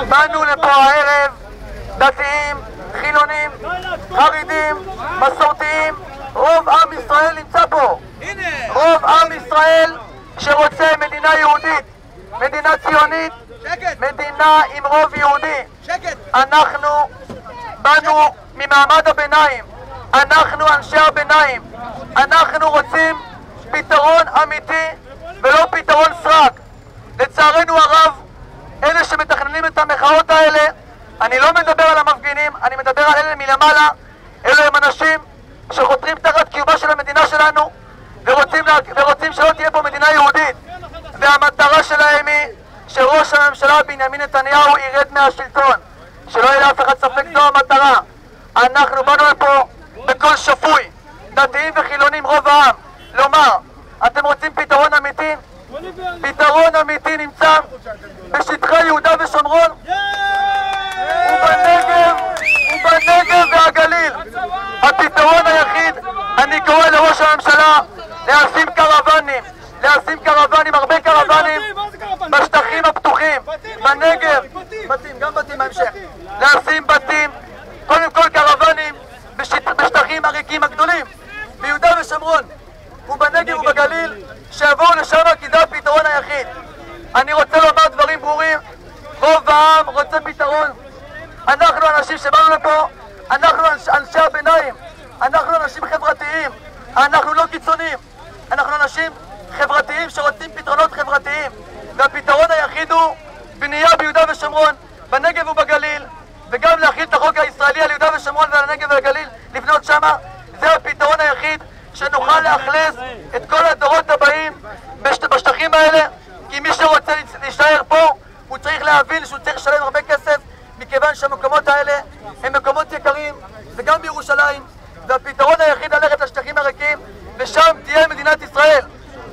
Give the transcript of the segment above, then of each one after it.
באנו לפה הערב דתיים, חילונים, חרדים, מסורתיים, רוב עם ישראל נמצא פה. רוב עם ישראל שרוצה מדינה יהודית, מדינה ציונית, מדינה עם רוב יהודי. אנחנו באנו ממעמד הביניים, אנחנו אנשי הביניים, אנחנו רוצים פתרון אמיתי ולא פתרון סרק. לצערנו הרב, אלה שמתכננים את המחאות האלה, אני לא מדבר על המפגינים, אני מדבר על אלה מלמעלה. אלו הם אנשים שחותרים תחת קיומה של המדינה שלנו ורוצים שלא תהיה פה מדינה יהודית, והמטרה שלהם היא שראש הממשלה בנימין נתניהו ירד מהשלטון. שלא יהיה לאף אחד ספק, זו המטרה. אנחנו באנו לפה בקול שפוי, דתיים וחילונים, רוב העם, לומר, אתם רוצים פתרון אמיתי? פתרון אמיתי נמצא בשטחי יהודה ושומרון ובנגב והגליל. הפתרון היחיד, אני קורא לראש הממשלה להשים קרוונים, הרבה קרוונים בשטחים הפתוחים, בנגב, גם בתים בהמשך, להשים בתים, קודם כל קרוונים בשטחים הריקים הגדולים ביהודה ושומרון ובנגב ובגליל, שיבואו לשם, כי זה הפתרון היחיד. אני רוצה לומר דברים ברורים, רוב העם רוצה פתרון. אנחנו אנשים שבאנו לפה, אנחנו אנשי הביניים, אנחנו אנשים חברתיים, אנחנו לא קיצוניים, אנחנו אנשים חברתיים שרוצים פתרונות חברתיים, והפתרון היחיד הוא בנייה ביהודה ושומרון, בנגב ובגליל, וגם להחיל את החוק הישראלי על יהודה ושומרון ועל הנגב והגליל, לבנות שמה. זה הפתרון היחיד שנוכל לאכלס את כל הדורות הבאים בשטחים האלה, כי מי שרוצה להישאר פה הוא צריך להבין שהוא צריך לשלם הרבה כסף, מכיוון שהמקומות האלה הם מקומות יקרים, וגם בירושלים, והפתרון היחיד ללכת לשטחים הריקים, ושם תהיה מדינת ישראל.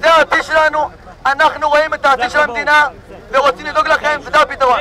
זה העתיד שלנו, אנחנו רואים את העתיד של המדינה ורוצים לדאוג לכם, וזה הפתרון.